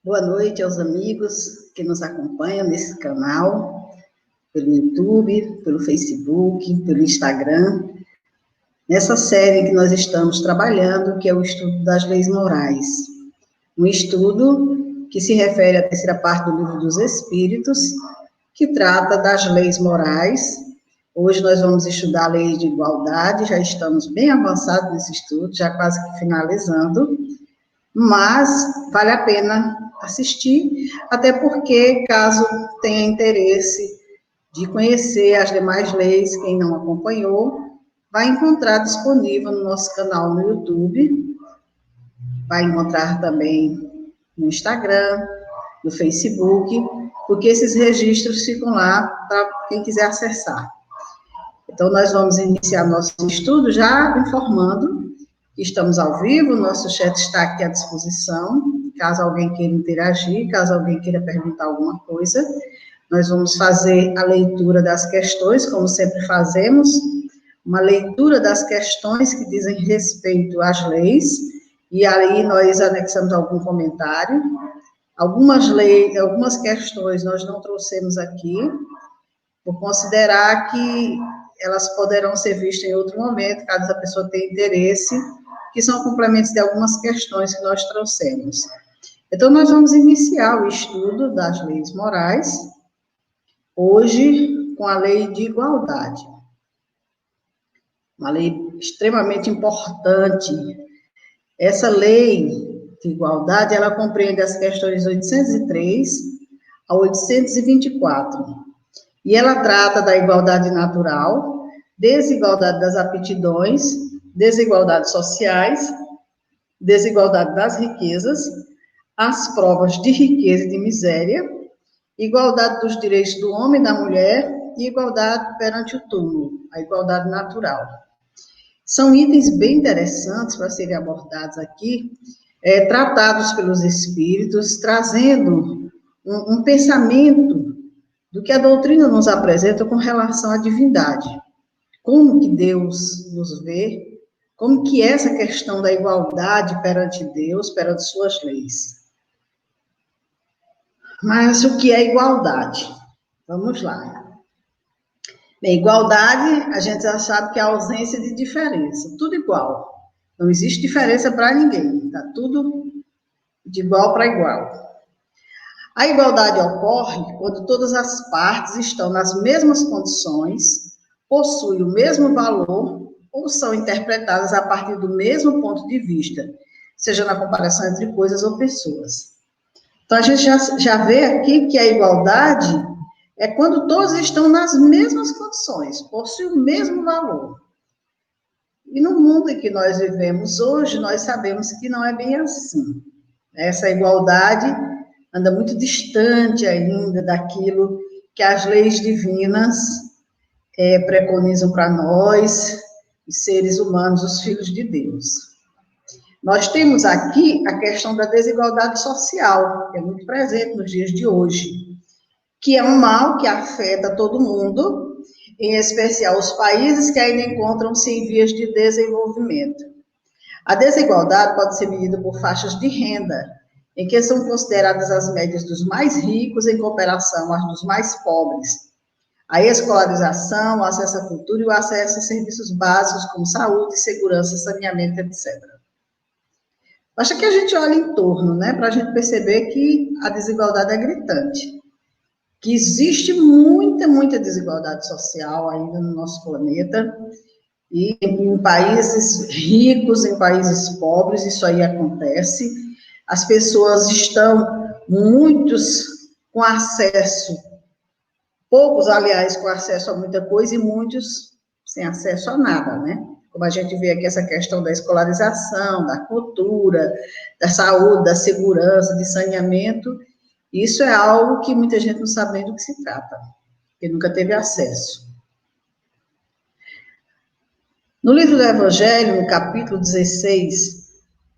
Boa noite aos amigos que nos acompanham nesse canal, pelo YouTube, pelo Facebook, pelo Instagram. Nessa série que nós estamos trabalhando, que é o estudo das leis morais. Um estudo que se refere à terceira parte do Livro dos Espíritos, que trata das leis morais. Hoje nós vamos estudar a lei de igualdade, já estamos bem avançados nesse estudo, já quase que finalizando, mas vale a pena assistir, até porque, caso tenha interesse de conhecer as demais leis, quem não acompanhou, vai encontrar disponível no nosso canal no YouTube, vai encontrar também no Instagram, no Facebook, porque esses registros ficam lá para quem quiser acessar. Então, nós vamos iniciar nosso estudo já informando que estamos ao vivo, nosso chat está aqui à disposição, caso alguém queira interagir, caso alguém queira perguntar alguma coisa. Nós vamos fazer a leitura das questões, como sempre fazemos, uma leitura das questões que dizem respeito às leis, e aí nós anexamos algum comentário. Algumas questões nós não trouxemos aqui, por considerar que elas poderão ser vistas em outro momento, caso a pessoa tenha interesse, que são complementos de algumas questões que nós trouxemos. Então, nós vamos iniciar o estudo das leis morais, hoje com a lei de igualdade. Uma lei extremamente importante. Essa lei de igualdade, ela compreende as questões 803 a 824. E ela trata da igualdade natural, desigualdade das aptidões, desigualdades sociais, desigualdade das riquezas, as provas de riqueza e de miséria, igualdade dos direitos do homem e da mulher e igualdade perante o túmulo, a igualdade natural. São itens bem interessantes para serem abordados aqui, tratados pelos espíritos, trazendo um pensamento do que a doutrina nos apresenta com relação à divindade. Como que Deus nos vê, como que essa questão da igualdade perante Deus, perante suas leis. Mas o que é igualdade? Vamos lá. Bem, igualdade, a gente já sabe que é a ausência de diferença, tudo igual. Não existe diferença para ninguém, está tudo de igual para igual. A igualdade ocorre quando todas as partes estão nas mesmas condições, possuem o mesmo valor ou são interpretadas a partir do mesmo ponto de vista, seja na comparação entre coisas ou pessoas. Então, a gente já vê aqui que a igualdade é quando todos estão nas mesmas condições, possuem o mesmo valor. E no mundo em que nós vivemos hoje, nós sabemos que não é bem assim. Essa igualdade anda muito distante ainda daquilo que as leis divinas preconizam para nós, os seres humanos, os filhos de Deus. Nós temos aqui a questão da desigualdade social, que é muito presente nos dias de hoje, que é um mal que afeta todo mundo, em especial os países que ainda encontram-se em vias de desenvolvimento. A desigualdade pode ser medida por faixas de renda, em que são consideradas as médias dos mais ricos em comparação às dos mais pobres. A escolarização, o acesso à cultura e o acesso a serviços básicos como saúde, segurança, saneamento, etc. Basta que a gente olhe em torno, né, para a gente perceber que a desigualdade é gritante, que existe muita desigualdade social ainda no nosso planeta, e em países ricos, em países pobres, isso aí acontece. As pessoas estão, muitos com acesso, poucos, aliás, com acesso a muita coisa, e muitos sem acesso a nada, né? Como a gente vê aqui essa questão da escolarização, da cultura, da saúde, da segurança, de saneamento, isso é algo que muita gente não sabe nem do que se trata, porque nunca teve acesso. No livro do Evangelho, no capítulo 16,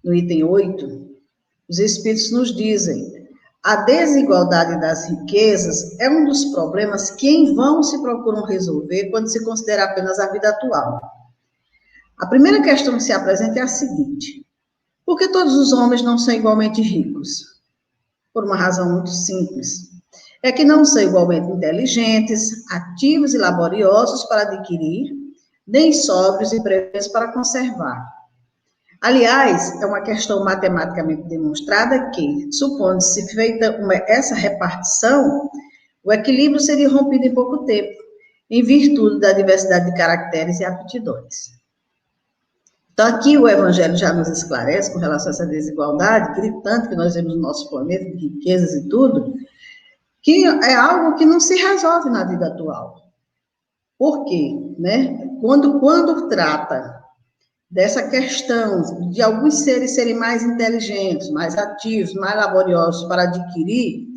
no item 8, os Espíritos nos dizem: a desigualdade das riquezas é um dos problemas que em vão se procuram resolver quando se considera apenas a vida atual. A primeira questão que se apresenta é a seguinte: por que todos os homens não são igualmente ricos? por uma razão muito simples. É que não são igualmente inteligentes, ativos e laboriosos para adquirir, nem sóbrios e preventos para conservar. Aliás, é uma questão matematicamente demonstrada que, supondo-se feita essa repartição, o equilíbrio seria rompido em pouco tempo, em virtude da diversidade de caracteres e aptidões. Então, aqui o Evangelho já nos esclarece com relação a essa desigualdade gritante que nós vemos no nosso planeta, de riquezas e tudo, que é algo que não se resolve na vida atual. Por quê? Né? Quando trata dessa questão de alguns seres serem mais inteligentes, mais ativos, mais laboriosos para adquirir,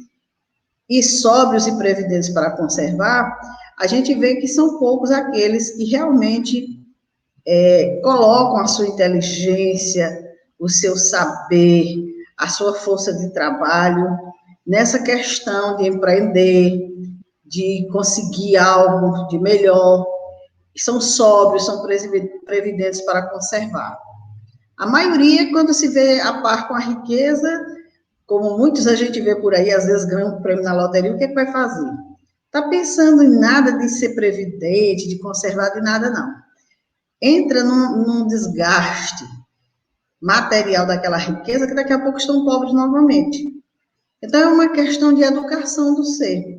e sóbrios e previdentes para conservar, a gente vê que são poucos aqueles que realmente colocam a sua inteligência, o seu saber, a sua força de trabalho nessa questão de empreender, de conseguir algo de melhor, são sóbrios, são previdentes para conservar. A maioria, quando se vê a par com a riqueza, como muitos a gente vê por aí, às vezes ganha um prêmio na loteria, o que é que vai fazer? Está pensando em nada de ser previdente, de conservar, de nada, não. Entra num desgaste material daquela riqueza, que daqui a pouco estão pobres novamente. Então, é uma questão de educação do ser.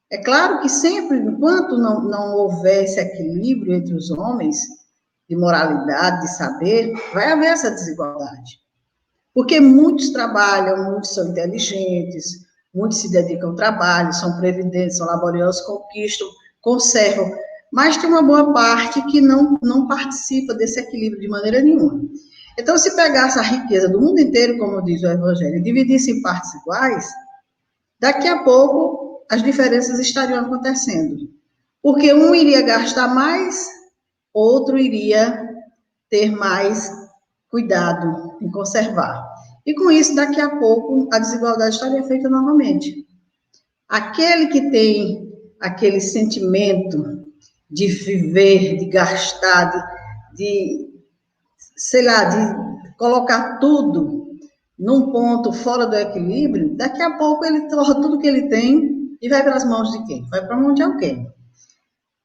É claro que sempre, enquanto não houver esse equilíbrio entre os homens, de moralidade, de saber, vai haver essa desigualdade. Porque muitos trabalham, muitos são inteligentes, muitos se dedicam ao trabalho, são previdentes, são laboriosos, conquistam, conservam, mas tem uma boa parte que não participa desse equilíbrio de maneira nenhuma. Então, se pegasse a riqueza do mundo inteiro, como diz o Evangelho, e dividisse em partes iguais, daqui a pouco as diferenças estariam acontecendo. Porque um iria gastar mais, outro iria ter mais cuidado em conservar. E com isso, daqui a pouco, a desigualdade estaria feita novamente. Aquele que tem aquele sentimento de viver, de gastar, sei lá, de colocar tudo num ponto fora do equilíbrio, daqui a pouco ele torra tudo que ele tem e vai para as mãos de quem? Vai para a mão de alguém.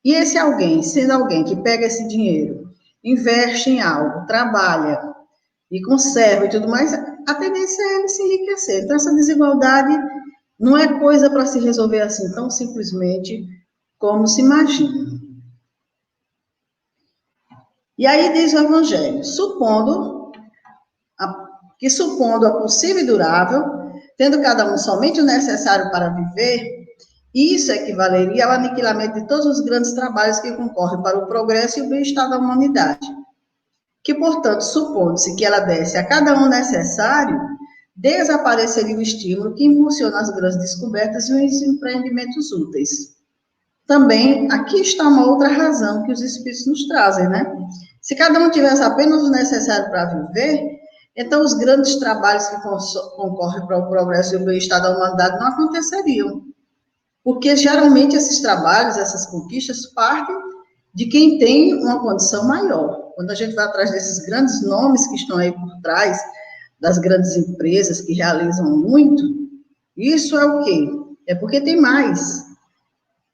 E esse alguém, sendo alguém que pega esse dinheiro, investe em algo, trabalha e conserva e tudo mais, a tendência é ele se enriquecer. Então, essa desigualdade não é coisa para se resolver assim tão simplesmente como se imagina. E aí diz o Evangelho, supondo a possível e durável, tendo cada um somente o necessário para viver, isso equivaleria ao aniquilamento de todos os grandes trabalhos que concorrem para o progresso e o bem-estar da humanidade. Que, portanto, supondo-se que ela desse a cada um necessário, desapareceria o estímulo que impulsiona as grandes descobertas e os empreendimentos úteis. Também, aqui está uma outra razão que os espíritos nos trazem, né? Se cada um tivesse apenas o necessário para viver, então os grandes trabalhos que concorrem para o progresso e o bem-estar da humanidade não aconteceriam. Porque, geralmente, esses trabalhos, essas conquistas, partem de quem tem uma condição maior. Quando a gente vai atrás desses grandes nomes que estão aí por trás, das grandes empresas que realizam muito, isso é o quê? É porque tem mais.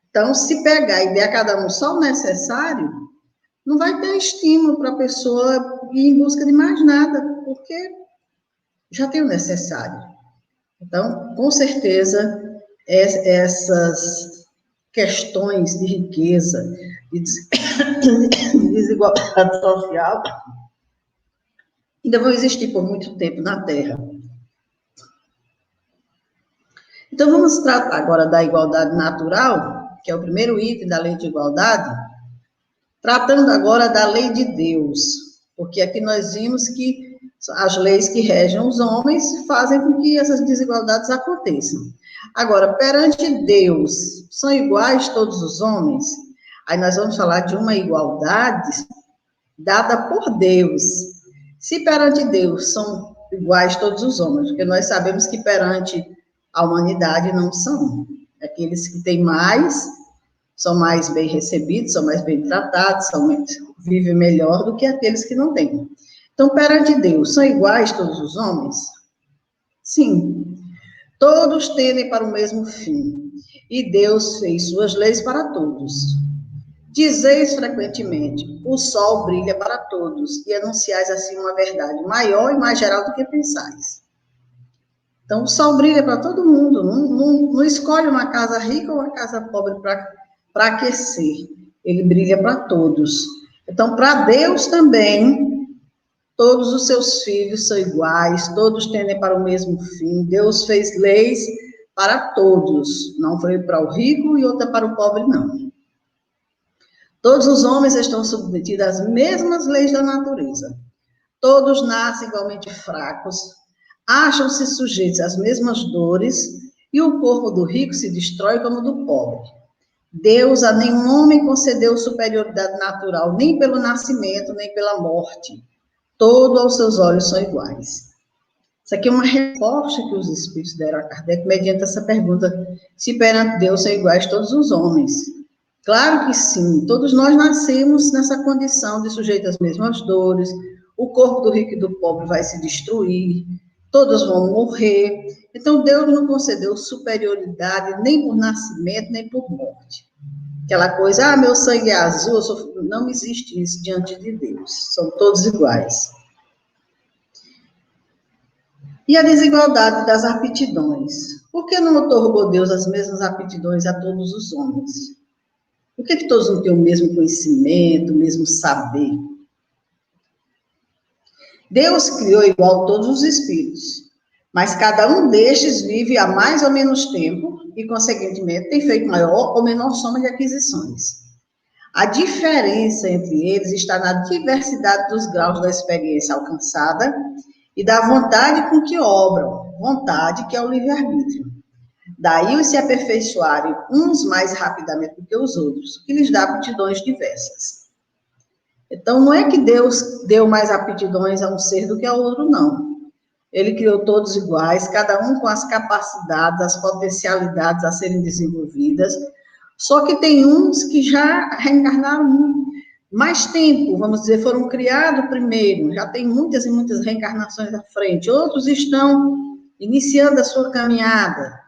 Então, se pegar e der a cada um só o necessário, não vai ter estímulo para a pessoa ir em busca de mais nada, porque já tem o necessário. Então, com certeza, essas questões de riqueza, de desigualdade social, ainda vão existir por muito tempo na Terra. Então, vamos tratar agora da igualdade natural, que é o primeiro item da lei de igualdade, tratando agora da lei de Deus, porque aqui nós vimos que as leis que regem os homens fazem com que essas desigualdades aconteçam. Agora, perante Deus, são iguais todos os homens? Aí nós vamos falar de uma igualdade dada por Deus. Se perante Deus são iguais todos os homens, porque nós sabemos que perante a humanidade não são. Aqueles que têm mais, são mais bem recebidos, são mais bem tratados, vivem melhor do que aqueles que não têm. Então, perante Deus, são iguais todos os homens? Sim. Todos tendem para o mesmo fim, e Deus fez suas leis para todos. Dizeis frequentemente, o sol brilha para todos, e anunciais assim uma verdade maior e mais geral do que pensais. Então, o sol brilha para todo mundo, não escolhe uma casa rica ou uma casa pobre para aquecer, ele brilha para todos. Então, para Deus também, todos os seus filhos são iguais, todos tendem para o mesmo fim. Deus fez leis para todos, não foi para o rico e outra para o pobre, não. Todos os homens estão submetidos às mesmas leis da natureza. Todos nascem igualmente fracos, acham-se sujeitos às mesmas dores, e o corpo do rico se destrói como o do pobre. Deus a nenhum homem concedeu superioridade natural, nem pelo nascimento, nem pela morte. Todos aos seus olhos são iguais. Isso aqui é uma resposta que os espíritos deram a Kardec, mediante essa pergunta, se perante Deus são iguais todos os homens. Claro que sim, todos nós nascemos nessa condição de sujeito às mesmas dores, o corpo do rico e do pobre vai se destruir, todos vão morrer. Então, Deus não concedeu superioridade nem por nascimento, nem por morte. Aquela coisa, meu sangue é azul, não existe isso diante de Deus, são todos iguais. E a desigualdade das aptidões. Por que não otorgou Deus as mesmas aptidões a todos os homens? Por que todos não têm o mesmo conhecimento, o mesmo saber? Deus criou igual todos os espíritos, mas cada um destes vive há mais ou menos tempo e, consequentemente, tem feito maior ou menor soma de aquisições. A diferença entre eles está na diversidade dos graus da experiência alcançada e da vontade com que obram, vontade que é o livre-arbítrio. Daí os se aperfeiçoarem uns mais rapidamente do que os outros, que lhes dá aptidões diversas. Então, não é que Deus deu mais aptidões a um ser do que ao outro, não. Ele criou todos iguais, cada um com as capacidades, as potencialidades a serem desenvolvidas, só que tem uns que já reencarnaram mais tempo, vamos dizer, foram criados primeiro, já tem muitas e muitas reencarnações à frente, outros estão iniciando a sua caminhada.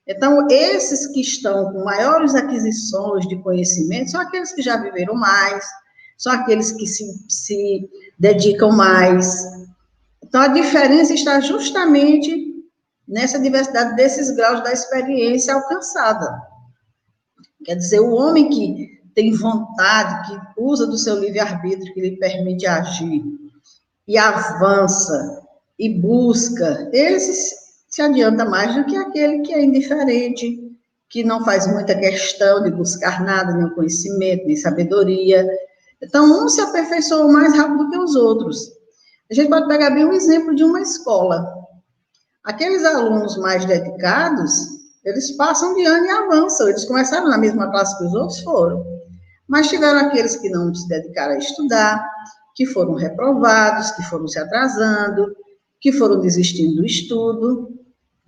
Então, esses que estão com maiores aquisições de conhecimento são aqueles que já viveram mais, são aqueles que se dedicam mais. Então, a diferença está justamente nessa diversidade desses graus da experiência alcançada. Quer dizer, o homem que tem vontade, que usa do seu livre-arbítrio, que lhe permite agir, e avança, e busca, ele se adianta mais do que aquele que é indiferente, que não faz muita questão de buscar nada, nem conhecimento, nem sabedoria. Então, um se aperfeiçoa mais rápido que os outros. A gente pode pegar bem um exemplo de uma escola. Aqueles alunos mais dedicados, eles passam de ano e avançam. Eles começaram na mesma classe que os outros foram. Mas tiveram aqueles que não se dedicaram a estudar, que foram reprovados, que foram se atrasando, que foram desistindo do estudo.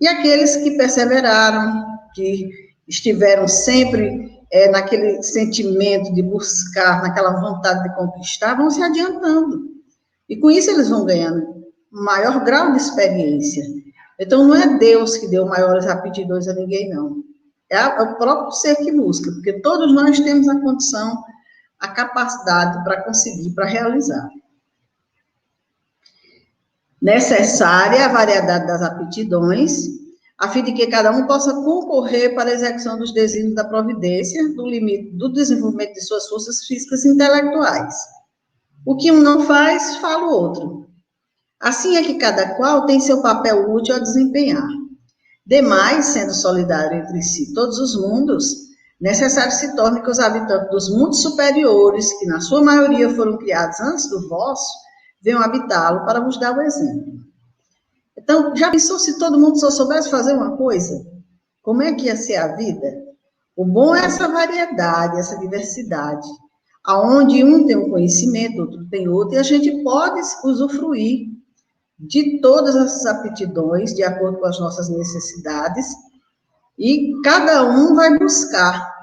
E aqueles que perseveraram, que estiveram sempre naquele sentimento de buscar, naquela vontade de conquistar, vão se adiantando. E com isso eles vão ganhando maior grau de experiência. Então, não é Deus que deu maiores aptidões a ninguém, não. É o próprio ser que busca, porque todos nós temos a condição, a capacidade para conseguir, para realizar. Necessária a variedade das aptidões, a fim de que cada um possa concorrer para a execução dos desígnios da providência, do limite do desenvolvimento de suas forças físicas e intelectuais. O que um não faz, fala o outro. Assim é que cada qual tem seu papel útil a desempenhar. Demais, sendo solidário entre si todos os mundos, necessário se torne que os habitantes dos mundos superiores, que na sua maioria foram criados antes do vosso, venham habitá-lo para vos dar o exemplo. Então, já pensou se todo mundo só soubesse fazer uma coisa? Como é que ia ser a vida? O bom é essa variedade, essa diversidade, aonde um tem um conhecimento, outro tem outro, e a gente pode usufruir de todas essas aptidões, de acordo com as nossas necessidades, e cada um vai buscar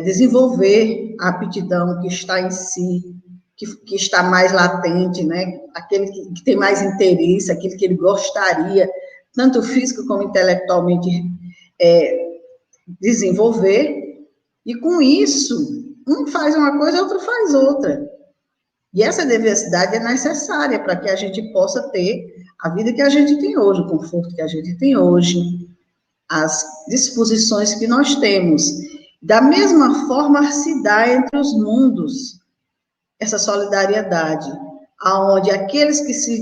desenvolver a aptidão que está em si, que está mais latente, né? Aquele que tem mais interesse, aquele que ele gostaria tanto físico como intelectualmente, desenvolver, e com isso, um faz uma coisa, outro faz outra. E essa diversidade é necessária para que a gente possa ter a vida que a gente tem hoje, o conforto que a gente tem hoje, as disposições que nós temos. Da mesma forma, se dá entre os mundos essa solidariedade, aonde aqueles que se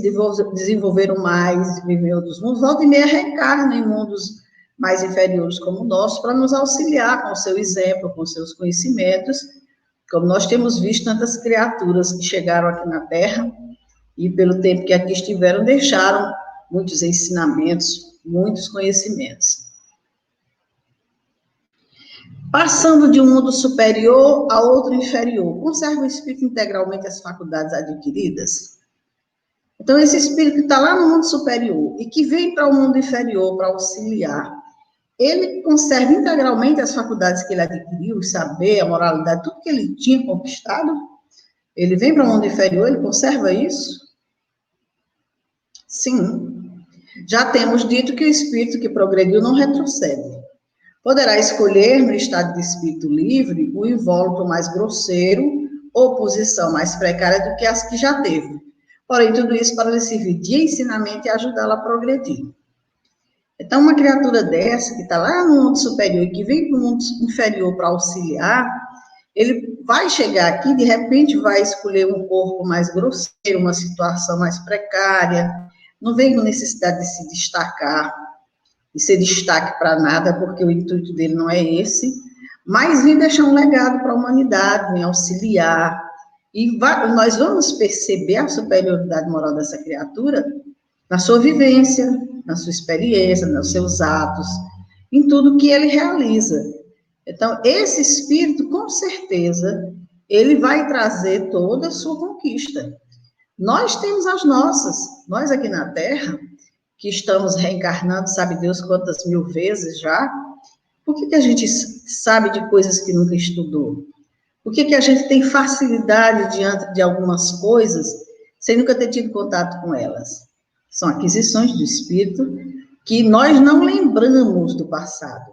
desenvolveram mais, vivem em outros mundos, volta e meia reencarnam em mundos mais inferiores como o nosso, para nos auxiliar com o seu exemplo, com seus conhecimentos, como nós temos visto tantas criaturas que chegaram aqui na Terra e pelo tempo que aqui estiveram, deixaram muitos ensinamentos, muitos conhecimentos. Passando de um mundo superior a outro inferior, conserva o espírito integralmente as faculdades adquiridas? Então, esse espírito que está lá no mundo superior e que vem para o mundo inferior para auxiliar, ele conserva integralmente as faculdades que ele adquiriu, o saber, a moralidade, tudo que ele tinha conquistado? Ele vem para o mundo inferior, ele conserva isso? Sim. Já temos dito que o espírito que progrediu não retrocede. Poderá escolher, no estado de espírito livre, o invólucro mais grosseiro ou posição mais precária do que as que já teve. Porém, tudo isso para lhe servir de ensinamento e ajudá-la a progredir. Então, uma criatura dessa, que está lá no mundo superior e que vem para o mundo inferior para auxiliar, ele vai chegar aqui, de repente vai escolher um corpo mais grosseiro, uma situação mais precária, não vem com necessidade de se destacar, e ser destaque para nada, porque o intuito dele não é esse, mas vem deixar um legado para a humanidade, vem auxiliar, e nós vamos perceber a superioridade moral dessa criatura na sua vivência, na sua experiência, nos seus atos, em tudo que ele realiza. Então, esse espírito, com certeza, ele vai trazer toda a sua conquista. Nós temos as nossas, nós aqui na Terra, que estamos reencarnando, sabe Deus quantas mil vezes já, por que a gente sabe de coisas que nunca estudou? Por que a gente tem facilidade diante de algumas coisas sem nunca ter tido contato com elas? São aquisições do espírito que nós não lembramos do passado,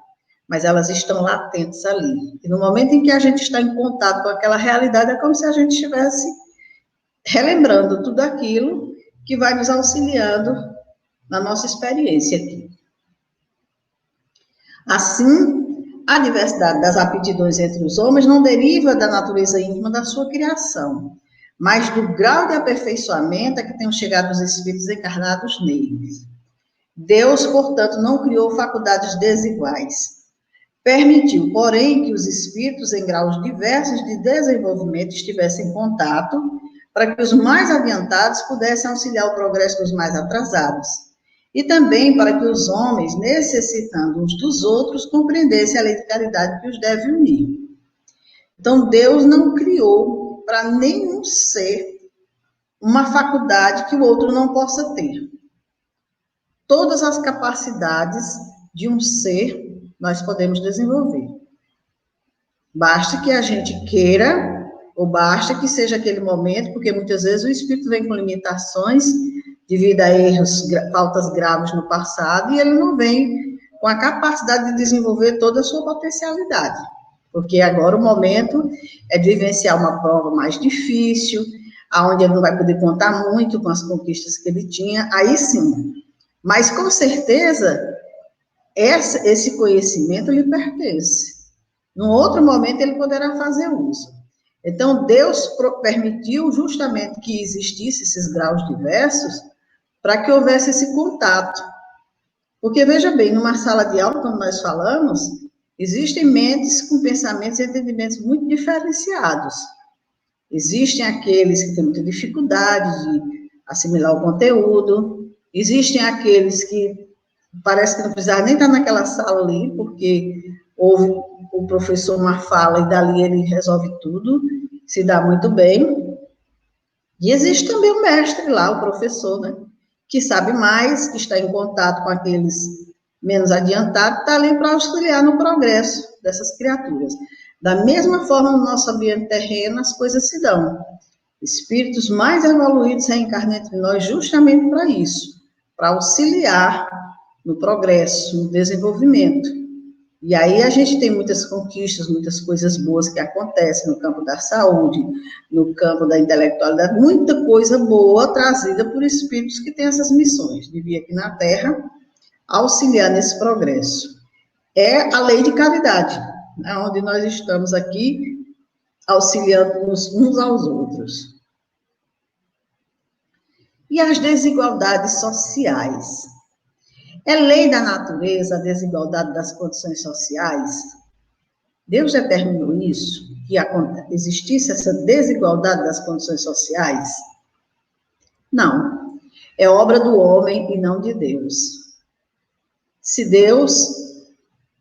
mas elas estão latentes ali. E no momento em que a gente está em contato com aquela realidade, é como se a gente estivesse relembrando tudo aquilo que vai nos auxiliando na nossa experiência aqui. Assim, a diversidade das aptidões entre os homens não deriva da natureza íntima da sua criação, mas do grau de aperfeiçoamento a que tenham chegado os espíritos encarnados neles. Deus, portanto, não criou faculdades desiguais. Permitiu, porém, que os espíritos em graus diversos de desenvolvimento estivessem em contato, para que os mais adiantados pudessem auxiliar o progresso dos mais atrasados. E também para que os homens, necessitando uns dos outros, compreendessem a lei de caridade que os deve unir. Então, Deus não criou para nenhum ser uma faculdade que o outro não possa ter. Todas as capacidades de um ser nós podemos desenvolver. Basta que a gente queira, ou basta que seja aquele momento, porque muitas vezes o espírito vem com limitações devido a erros, faltas graves no passado, e ele não vem com a capacidade de desenvolver toda a sua potencialidade. Porque agora o momento é de vivenciar uma prova mais difícil, onde ele não vai poder contar muito com as conquistas que ele tinha, aí sim. Mas, com certeza, esse conhecimento lhe pertence. Num outro momento, ele poderá fazer uso. Então, Deus permitiu justamente que existissem esses graus diversos para que houvesse esse contato. Porque, veja bem, numa sala de aula, quando nós falamos, existem mentes com pensamentos e entendimentos muito diferenciados. Existem aqueles que têm muita dificuldade de assimilar o conteúdo, existem aqueles que parece que não precisava nem estar naquela sala ali, porque ouve o professor uma fala e dali ele resolve tudo, se dá muito bem. E existe também o mestre lá, o professor, né? Que sabe mais, que está em contato com aqueles menos adiantados, está ali para auxiliar no progresso dessas criaturas. Da mesma forma, no nosso ambiente terreno, as coisas se dão. Espíritos mais evoluídos reencarnam entre nós justamente para isso, para auxiliar no progresso, no desenvolvimento. E aí a gente tem muitas conquistas, muitas coisas boas que acontecem no campo da saúde, no campo da intelectualidade, muita coisa boa trazida por espíritos que têm essas missões, de vir aqui na Terra auxiliar nesse progresso. É a lei de caridade, né, onde nós estamos aqui auxiliando-nos uns aos outros. E as desigualdades sociais. É lei da natureza a desigualdade das condições sociais? Deus determinou isso? Que existisse essa desigualdade das condições sociais? Não. É obra do homem e não de Deus. Se Deus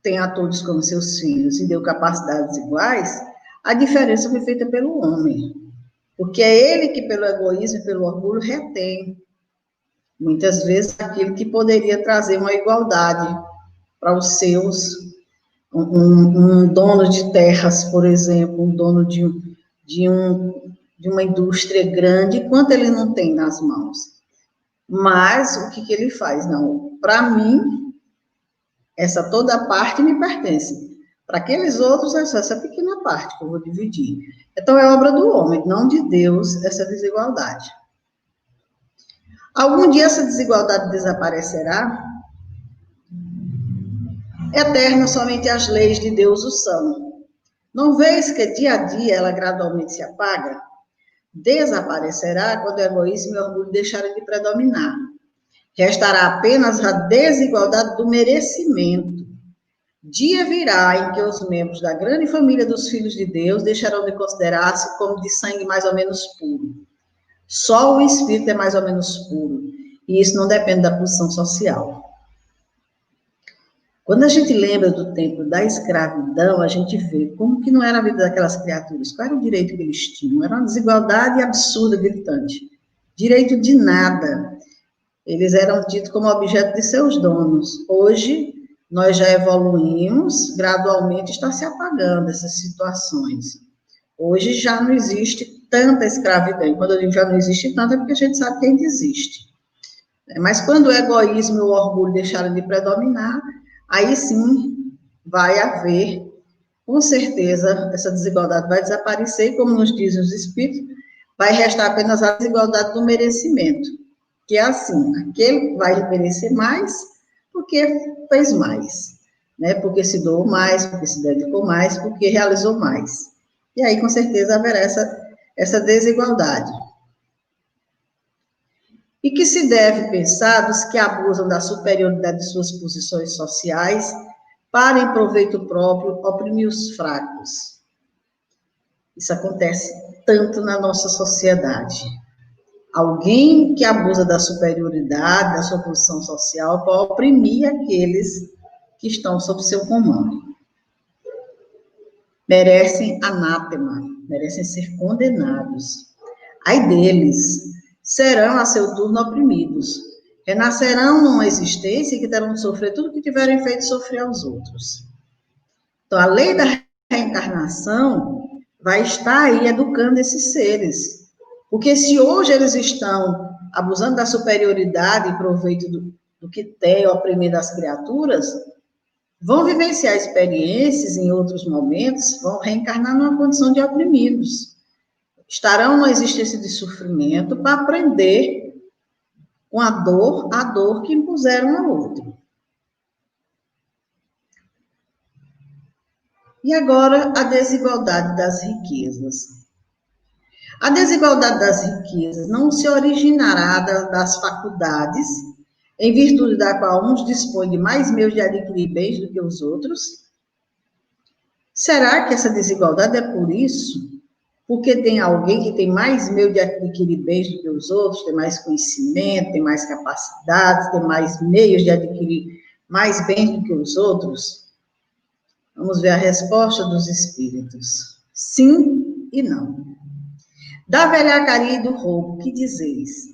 tem a todos como seus filhos e deu capacidades iguais, a diferença foi feita pelo homem. Porque é ele que, pelo egoísmo e pelo orgulho, retém, muitas vezes, aquilo que poderia trazer uma igualdade para os seus, um dono de terras, por exemplo, um dono de uma indústria grande, quanto ele não tem nas mãos. Mas, o que ele faz? Não, para mim, essa toda parte me pertence. Para aqueles outros, é só essa pequena parte que eu vou dividir. Então, é obra do homem, não de Deus, essa desigualdade. Algum dia essa desigualdade desaparecerá? Eternas somente as leis de Deus o são. Não vês que dia a dia ela gradualmente se apaga? Desaparecerá quando o egoísmo e o orgulho deixarem de predominar. Restará apenas a desigualdade do merecimento. Dia virá em que os membros da grande família dos filhos de Deus deixarão de considerar-se como de sangue mais ou menos puro. Só o espírito é mais ou menos puro, e isso não depende da posição social. Quando a gente lembra do tempo da escravidão, a gente vê como que não era a vida daquelas criaturas, qual era o direito que eles tinham, era uma desigualdade absurda, gritante. Direito de nada. Eles eram tidos como objeto de seus donos. Hoje, nós já evoluímos, gradualmente está se apagando essas situações. Hoje já não existe tanta escravidão. E quando eu digo já não existe tanta, é porque a gente sabe que ainda existe. Mas quando o egoísmo e o orgulho deixarem de predominar, aí sim vai haver, com certeza, essa desigualdade vai desaparecer, e como nos dizem os espíritos, vai restar apenas a desigualdade do merecimento, que é assim, aquele vai merecer mais porque fez mais, né? Porque se doou mais, porque se dedicou mais, porque realizou mais. E aí, com certeza, haverá essa desigualdade. E que se deve pensar dos que abusam da superioridade de suas posições sociais para, em proveito próprio, oprimir os fracos. Isso acontece tanto na nossa sociedade. Alguém que abusa da superioridade, da sua posição social, para oprimir aqueles que estão sob seu comando. Merecem anátema, merecem ser condenados. Ai deles, serão a seu turno oprimidos. Renascerão numa existência que terão de sofrer tudo que tiverem feito sofrer aos outros. Então, a lei da reencarnação vai estar aí educando esses seres. Porque se hoje eles estão abusando da superioridade e proveito do que tem, oprimindo as criaturas, vão vivenciar experiências em outros momentos, vão reencarnar numa condição de oprimidos. Estarão numa existência de sofrimento para aprender com a dor que impuseram ao outro. E agora, a desigualdade das riquezas. A desigualdade das riquezas não se originará das faculdades, em virtude da qual uns dispõem de mais meios de adquirir bens do que os outros? Será que essa desigualdade é por isso? Porque tem alguém que tem mais meio de adquirir bens do que os outros, tem mais conhecimento, tem mais capacidades, tem mais meios de adquirir mais bens do que os outros? Vamos ver a resposta dos espíritos. Sim e não. Da velhacaria e do roubo, que dizeis?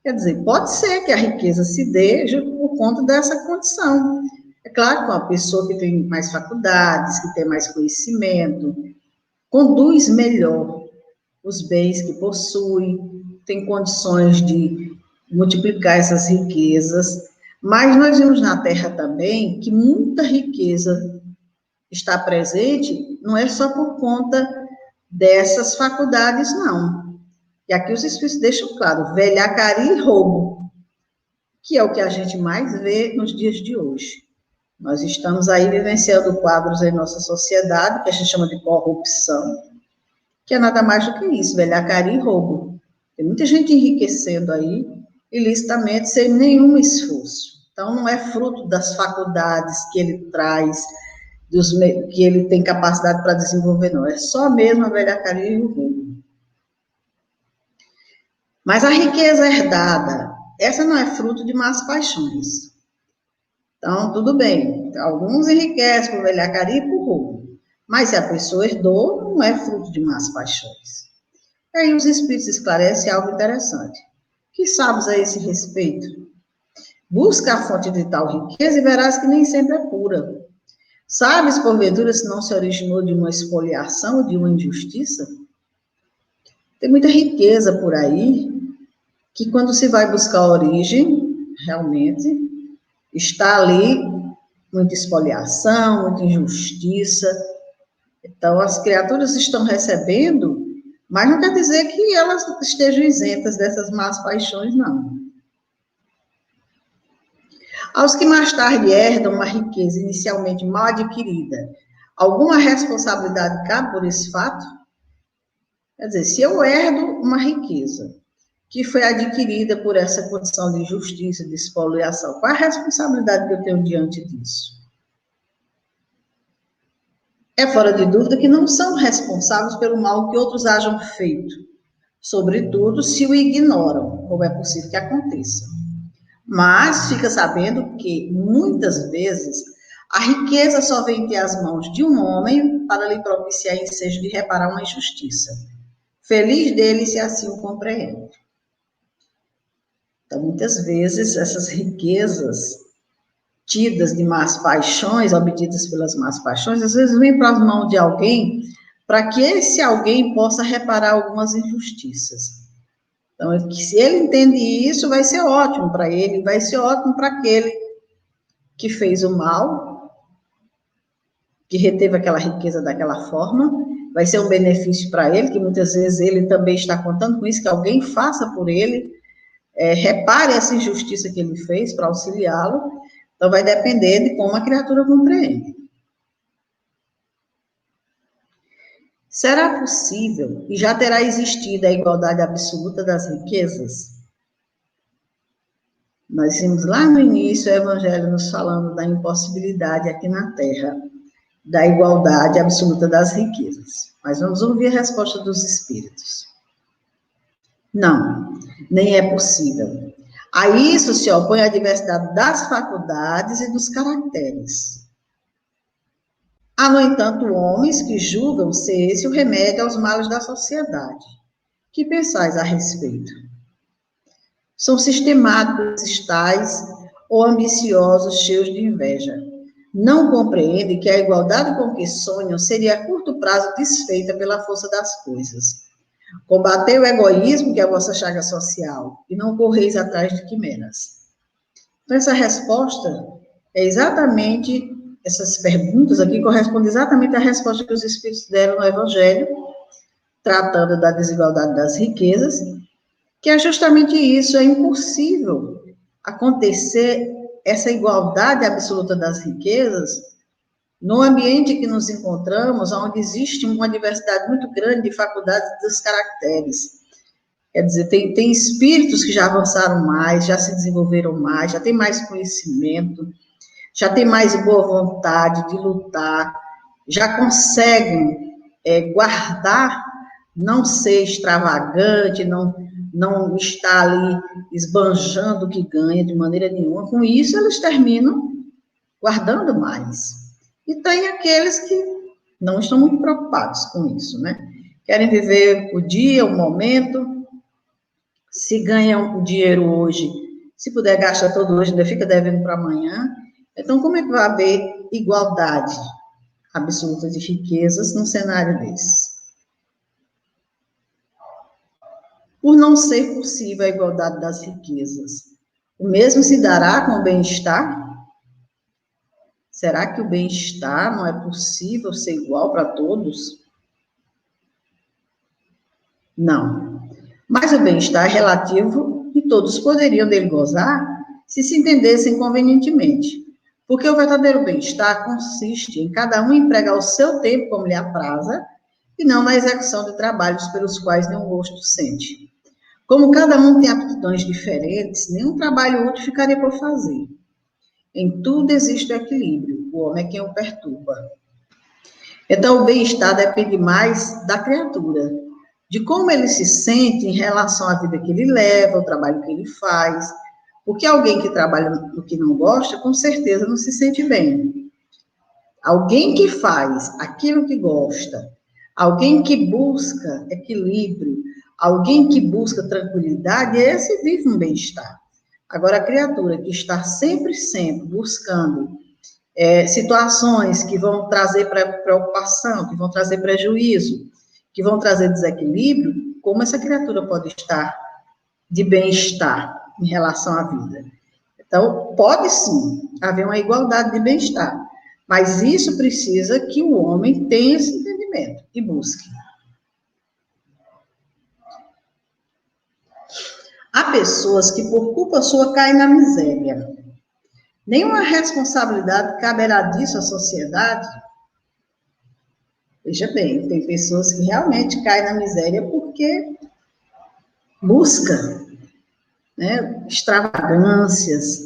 Quer dizer, pode ser que a riqueza se dê por conta dessa condição. É claro que uma pessoa que tem mais faculdades, que tem mais conhecimento, conduz melhor os bens que possui, tem condições de multiplicar essas riquezas, Mas nós vimos na Terra também que muita riqueza está presente, não é só por conta dessas faculdades, não. E aqui os Espíritos deixam claro, velhacaria e roubo, que é o que a gente mais vê nos dias de hoje. Nós estamos aí vivenciando quadros em nossa sociedade, que a gente chama de corrupção, que é nada mais do que isso, velhacaria e roubo. Tem muita gente enriquecendo aí, ilicitamente, sem nenhum esforço. Então, não é fruto das faculdades que ele traz, que ele tem capacidade para desenvolver, não. É só mesmo a velhacaria e o roubo. Mas a riqueza herdada, essa não é fruto de más paixões. Então, tudo bem, alguns enriquecem por velhacaria e por roubo. Mas se a pessoa herdou, não é fruto de más paixões. E aí os Espíritos esclarecem algo interessante. Que sabes a esse respeito? Busca a fonte de tal riqueza e verás que nem sempre é pura. Sabes, porventura, se não se originou de uma espoliação ou de uma injustiça? Tem muita riqueza por aí, que quando se vai buscar a origem, realmente, está ali muita espoliação, muita injustiça. Então, as criaturas estão recebendo, mas não quer dizer que elas estejam isentas dessas más paixões, não. Aos que mais tarde herdam uma riqueza inicialmente mal adquirida, alguma responsabilidade cabe por esse fato? Quer dizer, se eu herdo uma riqueza que foi adquirida por essa condição de injustiça, de expoliação, qual a responsabilidade que eu tenho diante disso? É fora de dúvida que não são responsáveis pelo mal que outros hajam feito, sobretudo se o ignoram, como é possível que aconteça. Mas fica sabendo que, muitas vezes, a riqueza só vem ter as mãos de um homem para lhe propiciar ensejo de reparar uma injustiça. Feliz dele se assim o compreende. Então, muitas vezes, essas riquezas tidas de más paixões, obtidas pelas más paixões, às vezes vêm para as mãos de alguém para que esse alguém possa reparar algumas injustiças. Então, se ele entende isso, vai ser ótimo para ele, vai ser ótimo para aquele que fez o mal, que reteve aquela riqueza daquela forma, vai ser um benefício para ele, que muitas vezes ele também está contando com isso, que alguém faça por ele, repare essa injustiça que ele fez para auxiliá-lo. Então, vai depender de como a criatura compreende. Será possível e já terá existido a igualdade absoluta das riquezas? Nós vimos lá no início o Evangelho nos falando da impossibilidade aqui na Terra, da igualdade absoluta das riquezas. Mas vamos ouvir a resposta dos Espíritos. Não, nem é possível. A isso se opõe a diversidade das faculdades e dos caracteres. Há, no entanto, homens que julgam ser esse o remédio aos males da sociedade. Que pensais a respeito? São sistemáticos, estais ou ambiciosos, cheios de inveja. Não compreendem que a igualdade com que sonham seria a curto prazo desfeita pela força das coisas. Combatei o egoísmo, que é a vossa chaga social, e não correis atrás de quimeras. Então, essa resposta é exatamente, essas perguntas aqui correspondem exatamente à resposta que os Espíritos deram no Evangelho, tratando da desigualdade das riquezas, que é justamente isso, é impossível acontecer essa igualdade absoluta das riquezas no ambiente que nos encontramos, onde existe uma diversidade muito grande de faculdades dos caracteres. Quer dizer, tem espíritos que já avançaram mais, já se desenvolveram mais, já tem mais conhecimento, já tem mais boa vontade de lutar, já conseguem guardar, não ser extravagante, não estar ali esbanjando o que ganha de maneira nenhuma. Com isso, eles terminam guardando mais. E tem aqueles que não estão muito preocupados com isso, né? Querem viver o dia, o momento. Se ganham o dinheiro hoje, se puder gastar todo hoje, ainda fica devendo para amanhã. Então, como é que vai haver igualdade absoluta de riquezas num cenário desse? Por não ser possível a igualdade das riquezas, O mesmo se dará com o bem-estar? Será que o bem-estar não é possível ser igual para todos? Não. Mas o bem-estar é relativo e todos poderiam dele gozar se se entendessem convenientemente. Porque o verdadeiro bem-estar consiste em cada um empregar o seu tempo como lhe apraza e não na execução de trabalhos pelos quais nenhum gosto sente. Como cada um tem aptidões diferentes, nenhum trabalho útil ficaria por fazer. Em tudo existe o equilíbrio, o homem é quem o perturba. Então, o bem-estar depende mais da criatura, de como ele se sente em relação à vida que ele leva, ao trabalho que ele faz. Porque alguém que trabalha no que não gosta, com certeza não se sente bem. Alguém que faz aquilo que gosta, alguém que busca equilíbrio, alguém que busca tranquilidade, esse vive um bem-estar. Agora, a criatura que está sempre buscando situações que vão trazer preocupação, que vão trazer prejuízo, que vão trazer desequilíbrio, como essa criatura pode estar de bem-estar em relação à vida? Então, pode sim haver uma igualdade de bem-estar, mas isso precisa que o homem tenha esse entendimento e busque. Há pessoas que, por culpa sua, caem na miséria. Nenhuma responsabilidade caberá disso à sociedade? Veja bem, tem pessoas que realmente caem na miséria porque busca, né, extravagâncias,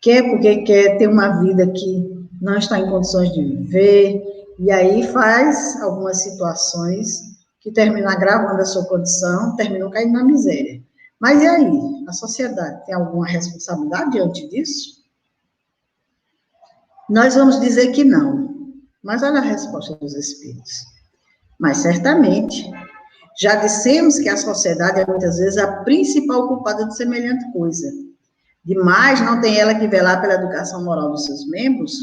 quer porque quer ter uma vida que não está em condições de viver, e aí faz algumas situações que terminam agravando a sua condição, terminam caindo na miséria. Mas e aí? A sociedade tem alguma responsabilidade diante disso? Nós vamos dizer que não, mas olha a resposta dos espíritos. Mas certamente, já dissemos que a sociedade é muitas vezes a principal culpada de semelhante coisa. Demais não tem ela que velar pela educação moral dos seus membros?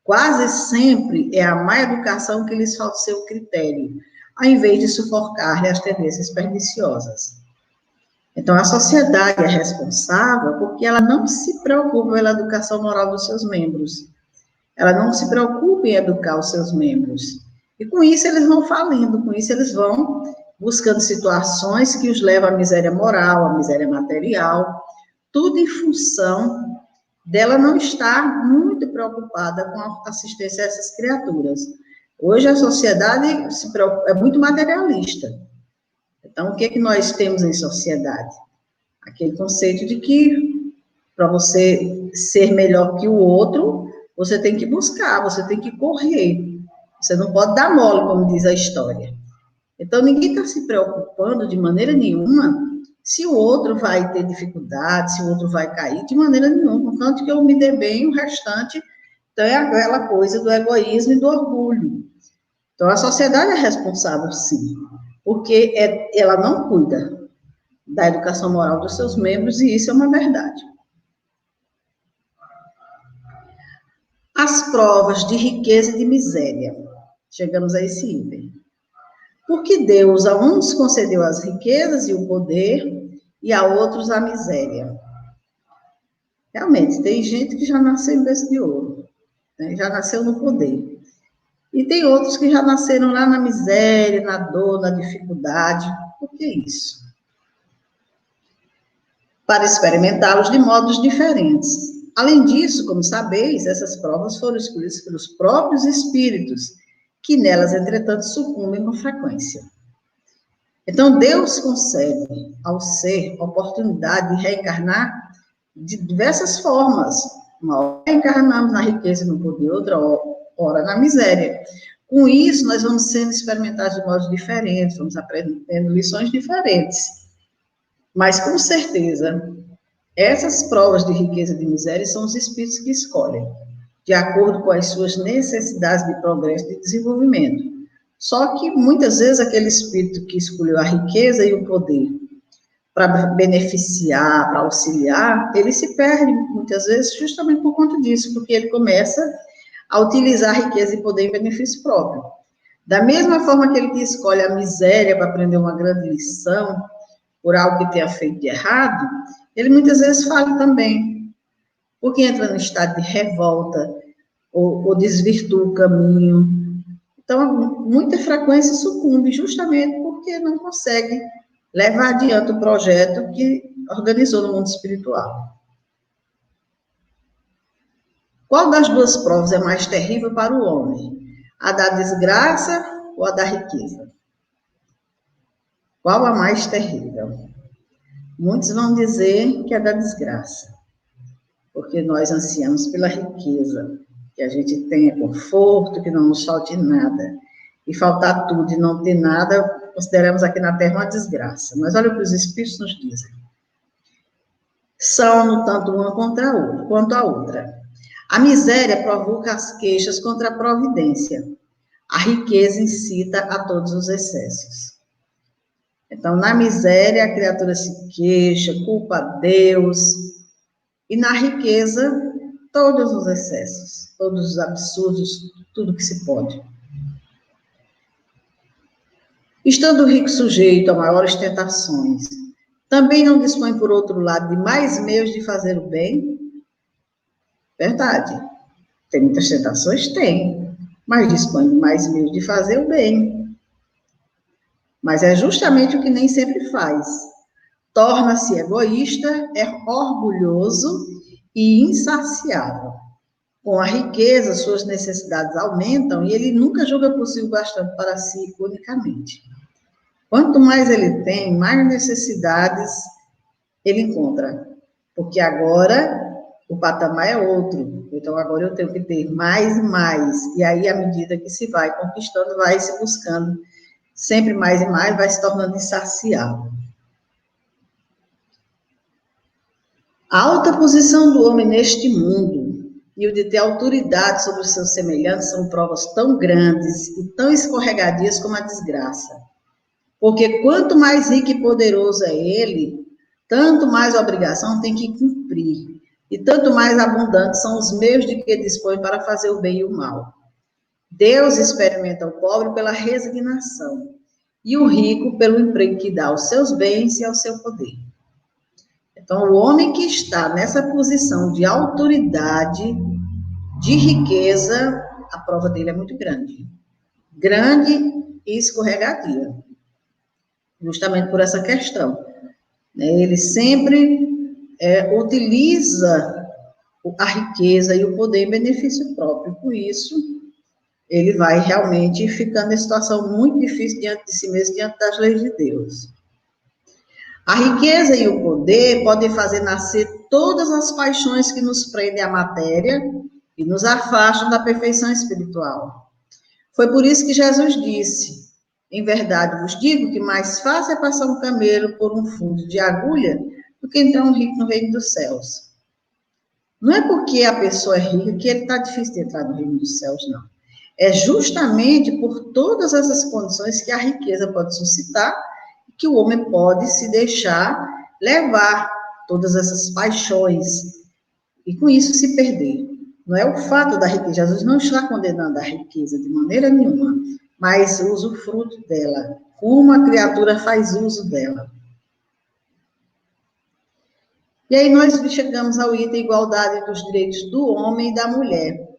Quase sempre é a má educação que lhes falta seu critério, ao invés de sufocar-lhe as tendências perniciosas. Então, a sociedade é responsável porque ela não se preocupa pela educação moral dos seus membros. Ela não se preocupa em educar os seus membros. E com isso eles vão falindo, com isso eles vão buscando situações que os levam à miséria moral, à miséria material, tudo em função dela não estar muito preocupada com a assistência a essas criaturas. Hoje a sociedade é muito materialista. Então, o que é que nós temos em sociedade? Aquele conceito de que para você ser melhor que o outro, você tem que buscar, você tem que correr. Você não pode dar mole, como diz a história. Então, ninguém está se preocupando de maneira nenhuma se o outro vai ter dificuldade, se o outro vai cair, de maneira nenhuma. Portanto, que eu me dê bem, o restante, então é aquela coisa do egoísmo e do orgulho. Então, a sociedade é responsável, sim, porque ela não cuida da educação moral dos seus membros, e isso é uma verdade. As provas de riqueza e de miséria. Chegamos a esse item. Porque Deus a uns concedeu as riquezas e o poder, e a outros a miséria. Realmente, tem gente que já nasceu em berço de ouro, né? Já nasceu no poder. E tem outros que já nasceram lá na miséria, na dor, na dificuldade. Por que isso? Para experimentá-los de modos diferentes. Além disso, como sabeis, essas provas foram escolhidas pelos próprios espíritos, que nelas, entretanto, sucumbem com frequência. Então, Deus concede ao ser a oportunidade de reencarnar de diversas formas. Uma hora reencarnamos na riqueza e no poder, outra hora na miséria. Com isso, nós vamos sendo experimentados de modos diferentes, vamos aprendendo lições diferentes. Mas, com certeza, essas provas de riqueza e de miséria são os espíritos que escolhem, de acordo com as suas necessidades de progresso e de desenvolvimento. Só que, muitas vezes, aquele espírito que escolheu a riqueza e o poder para beneficiar, para auxiliar, ele se perde, muitas vezes, justamente por conta disso, porque ele começa a utilizar a riqueza e poder em benefício próprio. Da mesma forma que ele que escolhe a miséria para aprender uma grande lição, por algo que tenha feito de errado, ele muitas vezes falha também, porque entra no estado de revolta, ou desvirtua o caminho. Então, muita frequência sucumbe, justamente porque não consegue levar adiante o projeto que organizou no mundo espiritual. Qual das duas provas é mais terrível para o homem? A da desgraça ou a da riqueza? Qual a mais terrível? Muitos vão dizer que é da desgraça, porque nós ansiamos pela riqueza, que a gente tenha conforto, que não nos falte nada. E faltar tudo e não ter nada, consideramos aqui na Terra uma desgraça. Mas olha o que os Espíritos nos dizem. São, no tanto, uma quanto a outra. A miséria provoca as queixas contra a providência. A riqueza incita a todos os excessos. Então, na miséria, a criatura se queixa, culpa a Deus. E na riqueza, todos os excessos, todos os absurdos, tudo que se pode. Estando o rico sujeito a maiores tentações, também não dispõe, por outro lado, de mais meios de fazer o bem? Verdade. Tem muitas tentações? Tem. Mas dispõe de mais meios de fazer o bem. Mas é justamente o que nem sempre faz. Torna-se egoísta, é orgulhoso e insaciável. Com a riqueza, suas necessidades aumentam e ele nunca julga possível bastante para si unicamente. Quanto mais ele tem, mais necessidades ele encontra. Porque agora o patamar é outro. Então, agora eu tenho que ter mais e mais. E aí, à medida que se vai conquistando, vai se buscando sempre mais e mais, vai se tornando insaciável. A alta posição do homem neste mundo e o de ter autoridade sobre os seus semelhantes são provas tão grandes e tão escorregadias como a desgraça. Porque quanto mais rico e poderoso é ele, tanto mais obrigação tem que cumprir. E tanto mais abundantes são os meios de que dispõe para fazer o bem e o mal. Deus experimenta o pobre pela resignação e o rico pelo emprego que dá aos seus bens e ao seu poder. Então, o homem que está nessa posição de autoridade, de riqueza, a prova dele é muito grande. Grande e escorregadia. Justamente por essa questão. Ele sempre utiliza a riqueza e o poder em benefício próprio. Por isso, ele vai realmente ficando em situação muito difícil diante de si mesmo, diante das leis de Deus. A riqueza e o poder podem fazer nascer todas as paixões que nos prendem à matéria e nos afastam da perfeição espiritual. Foi por isso que Jesus disse: em verdade vos digo que mais fácil é passar um camelo por um fundo de agulha do que entrar um rico no reino dos céus. Não é porque a pessoa é rica que ele está difícil de entrar no reino dos céus, não. É justamente por todas essas condições que a riqueza pode suscitar, que o homem pode se deixar levar, todas essas paixões, e com isso se perder. Não é o fato da riqueza, Jesus não está condenando a riqueza de maneira nenhuma, mas o usufruto dela, como a criatura faz uso dela. E aí nós chegamos ao item igualdade dos direitos do homem e da mulher.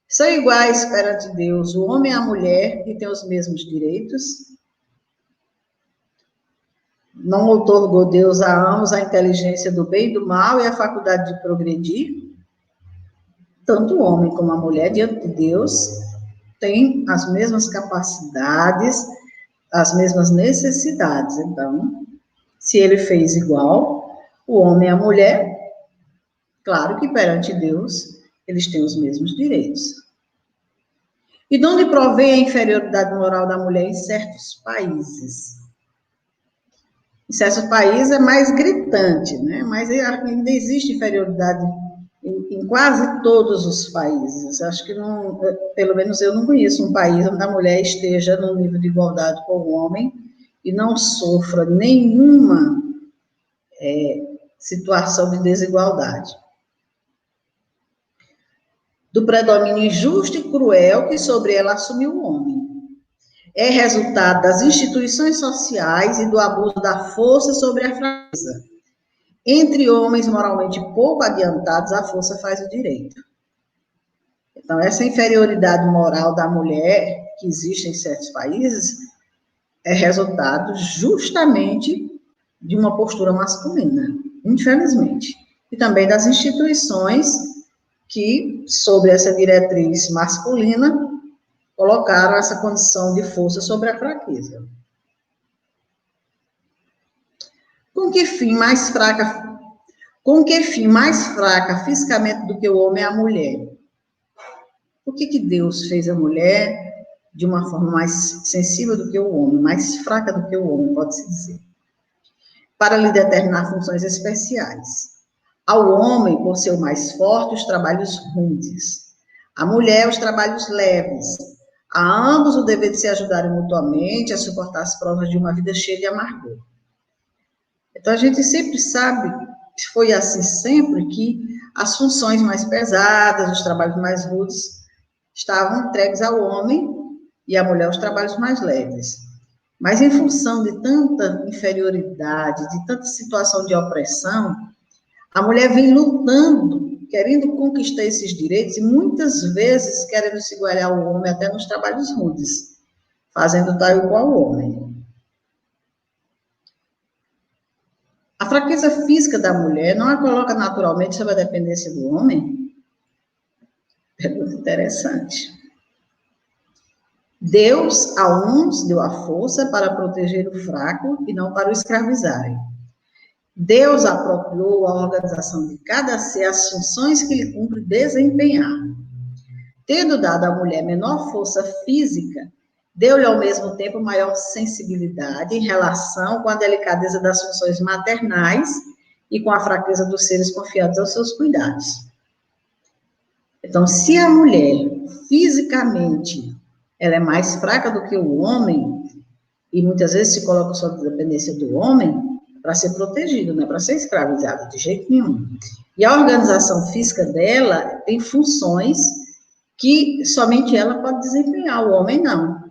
São iguais perante Deus o homem e a mulher, que têm os mesmos direitos. Não outorgou Deus a ambos a inteligência do bem e do mal e a faculdade de progredir. Tanto o homem como a mulher, diante de Deus, têm as mesmas capacidades, as mesmas necessidades. Então, se ele fez igual, o homem e a mulher, claro que perante Deus, eles têm os mesmos direitos. E de onde provém a inferioridade moral da mulher em certos países? Em certos países é mais gritante, né? Mas ainda existe inferioridade em quase todos os países. Acho que, não, pelo menos eu não conheço um país onde a mulher esteja no nível de igualdade com o homem e não sofra nenhuma situação de desigualdade. Do predomínio injusto e cruel que sobre ela assumiu o homem. é resultado das instituições sociais e do abuso da força sobre a fraqueza. Entre homens moralmente pouco adiantados, a força faz o direito. Então, essa inferioridade moral da mulher que existe em certos países é resultado justamente de uma postura masculina, infelizmente. E também das instituições que, sobre essa diretriz masculina, colocaram essa condição de força sobre a fraqueza. Com que fim mais fraca fisicamente do que o homem é a mulher? Por que Deus fez a mulher de uma forma mais sensível do que o homem, mais fraca do que o homem, pode-se dizer? Para lhe determinar funções especiais. Ao homem, por ser o mais forte, os trabalhos rudes. À mulher, os trabalhos leves. A ambos o dever de se ajudarem mutuamente a suportar as provas de uma vida cheia de amargor. Então, a gente sempre sabe, foi assim sempre, que as funções mais pesadas, os trabalhos mais rudes, estavam entregues ao homem e à mulher os trabalhos mais leves. Mas em função de tanta inferioridade, de tanta situação de opressão, a mulher vem lutando, querendo conquistar esses direitos e muitas vezes querendo se igualar ao homem até nos trabalhos rudes, fazendo tal e qual o homem. A fraqueza física da mulher não a coloca naturalmente sob a dependência do homem? Pergunta interessante. Deus a uns deu a força para proteger o fraco e não para o escravizarem. Deus apropriou a organização de cada ser as funções que lhe cumpre desempenhar. Tendo dado à mulher menor força física, deu-lhe ao mesmo tempo maior sensibilidade em relação com a delicadeza das funções maternais e com a fraqueza dos seres confiados aos seus cuidados. Então, se a mulher, fisicamente, ela é mais fraca do que o homem, e muitas vezes se coloca sob a dependência do homem, para ser protegido, não é para ser escravizado, de jeito nenhum. E a organização física dela tem funções que somente ela pode desempenhar, o homem não.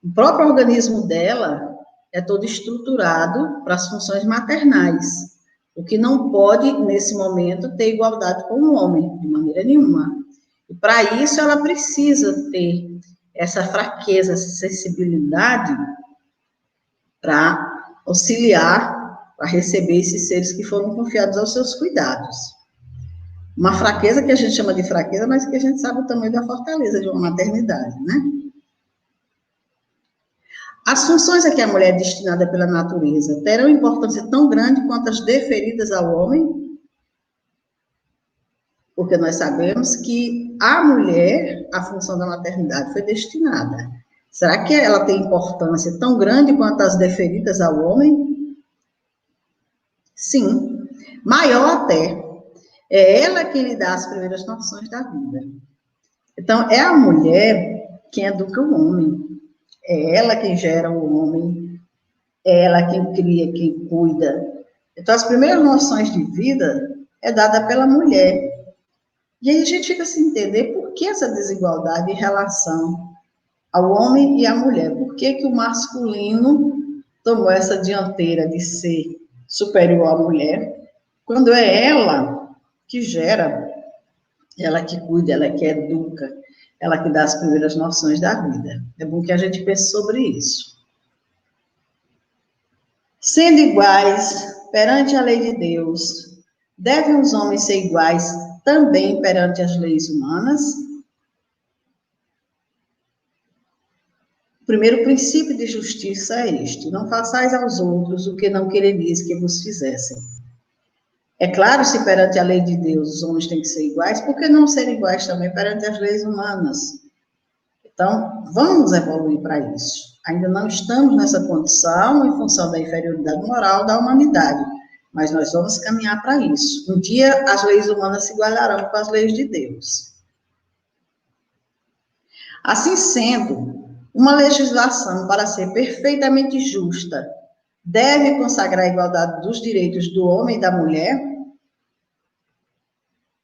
O próprio organismo dela é todo estruturado para as funções maternais, o que não pode, nesse momento, ter igualdade com o homem, de maneira nenhuma. E para isso ela precisa ter essa fraqueza, essa sensibilidade para auxiliar, para receber esses seres que foram confiados aos seus cuidados. Uma fraqueza que a gente chama de fraqueza, mas que a gente sabe o tamanho da fortaleza de uma maternidade, né? As funções a que a mulher é destinada pela natureza terão importância tão grande quanto as deferidas ao homem? Porque nós sabemos que a mulher, a função da maternidade foi destinada. Será que ela tem importância tão grande quanto as deferidas ao homem? Sim, maior até. É ela quem lhe dá as primeiras noções da vida. Então, é a mulher quem educa o homem. É ela quem gera o homem. É ela quem cria, quem cuida. Então, as primeiras noções de vida é dada pela mulher. E aí a gente fica sem entender por que essa desigualdade em relação ao homem e à mulher. Por que o masculino tomou essa dianteira de ser superior à mulher, quando é ela que gera, ela que cuida, ela que educa, ela que dá as primeiras noções da vida. É bom que a gente pense sobre isso. Sendo iguais perante a lei de Deus, devem os homens ser iguais também perante as leis humanas? O primeiro princípio de justiça é este: não façais aos outros o que não quereis que vos fizessem. É claro, se perante a lei de Deus os homens têm que ser iguais, por que não ser iguais também perante as leis humanas? Então, vamos evoluir para isso. Ainda não estamos nessa condição em função da inferioridade moral da humanidade, mas nós vamos caminhar para isso. Um dia as leis humanas se igualarão com as leis de Deus. Assim sendo, uma legislação, para ser perfeitamente justa, deve consagrar a igualdade dos direitos do homem e da mulher?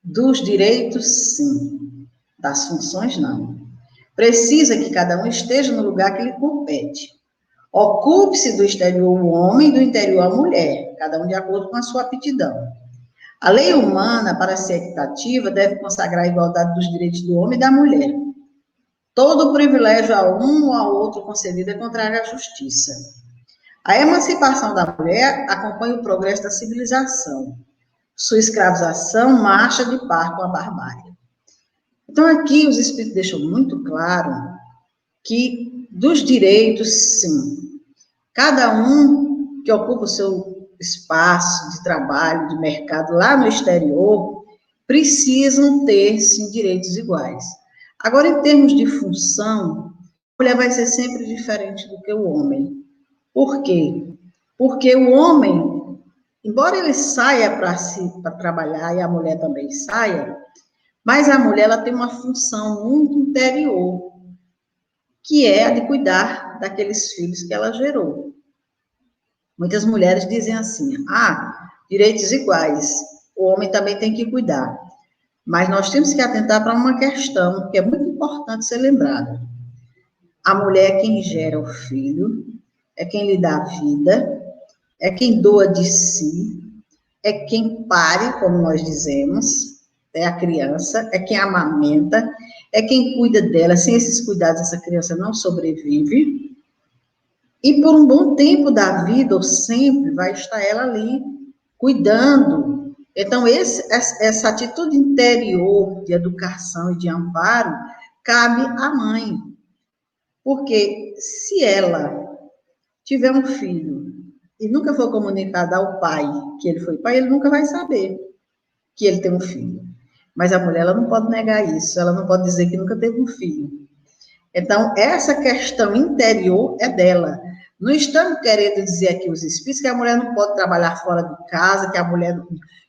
Dos direitos, sim. Das funções, não. Precisa que cada um esteja no lugar que lhe compete. Ocupe-se do exterior o homem e do interior a mulher, cada um de acordo com a sua aptidão. A lei humana, para ser equitativa, deve consagrar a igualdade dos direitos do homem e da mulher. Todo privilégio a um ou ao outro concedido é contrário à justiça. A emancipação da mulher acompanha o progresso da civilização. Sua escravização marcha de par com a barbárie. Então, aqui os Espíritos deixam muito claro que dos direitos, sim, cada um que ocupa o seu espaço de trabalho, de mercado lá no exterior, precisam ter, sim, direitos iguais. Agora, em termos de função, a mulher vai ser sempre diferente do que o homem. Por quê? Porque o homem, embora ele saia para trabalhar e a mulher também saia, mas a mulher ela tem uma função muito interior, que é a de cuidar daqueles filhos que ela gerou. Muitas mulheres dizem assim: direitos iguais, o homem também tem que cuidar. Mas nós temos que atentar para uma questão que é muito importante ser lembrada. A mulher é quem gera o filho, é quem lhe dá a vida, é quem doa de si, é quem pare, como nós dizemos, é a criança, é quem amamenta, é quem cuida dela. Sem esses cuidados, essa criança não sobrevive. E por um bom tempo da vida, ou sempre, vai estar ela ali, cuidando. Então, essa atitude interior de educação e de amparo cabe à mãe. Porque se ela tiver um filho e nunca for comunicado ao pai que ele foi pai, ele nunca vai saber que ele tem um filho. Mas a mulher, ela não pode negar isso, ela não pode dizer que nunca teve um filho. Então, essa questão interior é dela. Não estamos querendo dizer aqui os espíritos que a mulher não pode trabalhar fora de casa, que a mulher,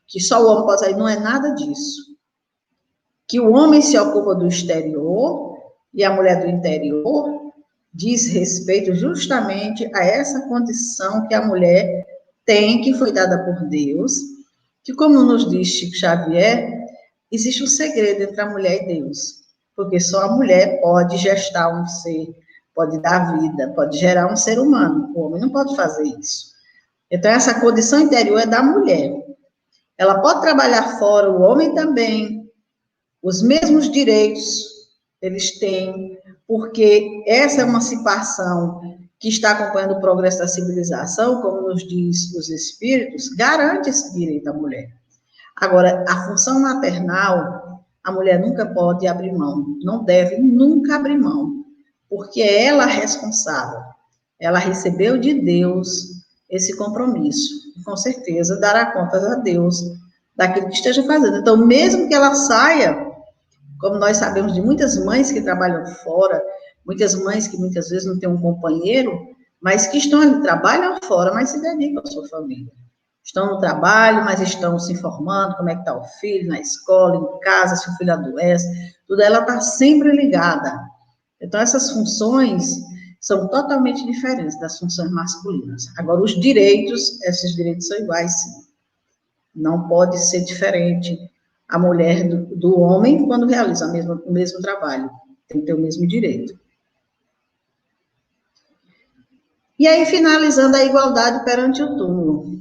que só o homem pode sair, não é nada disso. Que o homem se ocupa do exterior e a mulher do interior diz respeito justamente a essa condição que a mulher tem, que foi dada por Deus, que, como nos diz Chico Xavier, existe um segredo entre a mulher e Deus, porque só a mulher pode gestar um ser, pode dar vida, pode gerar um ser humano, o homem não pode fazer isso. Então, essa condição interior é da mulher. Ela pode trabalhar fora, o homem também, os mesmos direitos eles têm, porque essa emancipação que está acompanhando o progresso da civilização, como nos diz os espíritos, garante esse direito à mulher. Agora, a função maternal, a mulher nunca pode abrir mão, não deve nunca abrir mão, porque é ela a responsável. Ela recebeu de Deus esse compromisso, e com certeza dará contas a Deus daquilo que esteja fazendo. Então, mesmo que ela saia, como nós sabemos de muitas mães que trabalham fora, muitas mães que muitas vezes não têm um companheiro, mas que estão ali, trabalham fora, mas se dedicam à sua família. Estão no trabalho, mas estão se informando como é que está o filho, na escola, em casa, se o filho adoece, tudo ela está sempre ligada. Então, essas funções são totalmente diferentes das funções masculinas. Agora, os direitos, esses direitos são iguais, sim. Não pode ser diferente a mulher do homem quando realiza o mesmo trabalho. Tem que ter o mesmo direito. E aí, finalizando a igualdade perante o túmulo.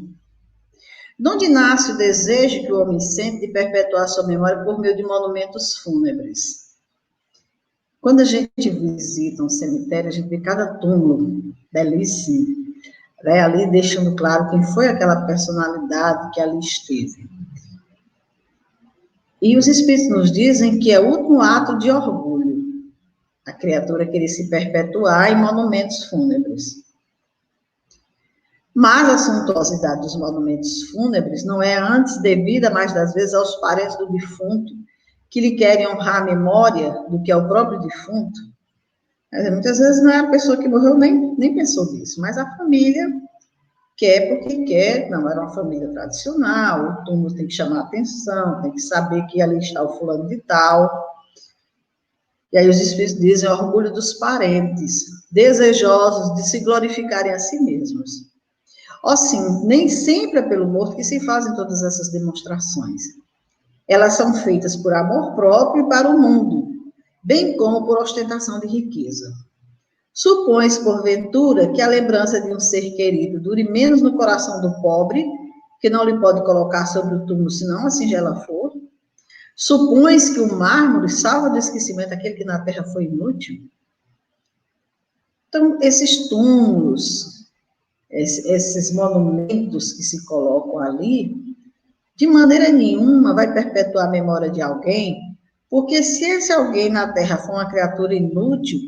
De onde nasce o desejo que o homem sente de perpetuar sua memória por meio de monumentos fúnebres? Quando a gente visita um cemitério, a gente vê cada túmulo belíssimo, né, ali deixando claro quem foi aquela personalidade que ali esteve. E os espíritos nos dizem que é o último ato de orgulho, a criatura querer se perpetuar em monumentos fúnebres. Mas a suntuosidade dos monumentos fúnebres não é antes devida, mais das vezes, aos parentes do defunto, que lhe querem honrar a memória do que ao próprio defunto. Muitas vezes não é a pessoa que morreu nem pensou nisso, mas a família quer porque quer, não, era uma família tradicional, o túmulo tem que chamar a atenção, tem que saber que ali está o fulano de tal. E aí os espíritos dizem o orgulho dos parentes, desejosos de se glorificarem a si mesmos. Assim, nem sempre é pelo morto que se fazem todas essas demonstrações. Elas são feitas por amor próprio e para o mundo. bem como por ostentação de riqueza. Supõe-se, porventura, que a lembrança de um ser querido dure menos no coração do pobre, que não lhe pode colocar sobre o túmulo, senão a singela flor? Supõe-se que o mármore salva do esquecimento aquele que na terra foi inútil? Então, esses túmulos, esses monumentos que se colocam ali, de maneira nenhuma vai perpetuar a memória de alguém, porque se esse alguém na terra for uma criatura inútil,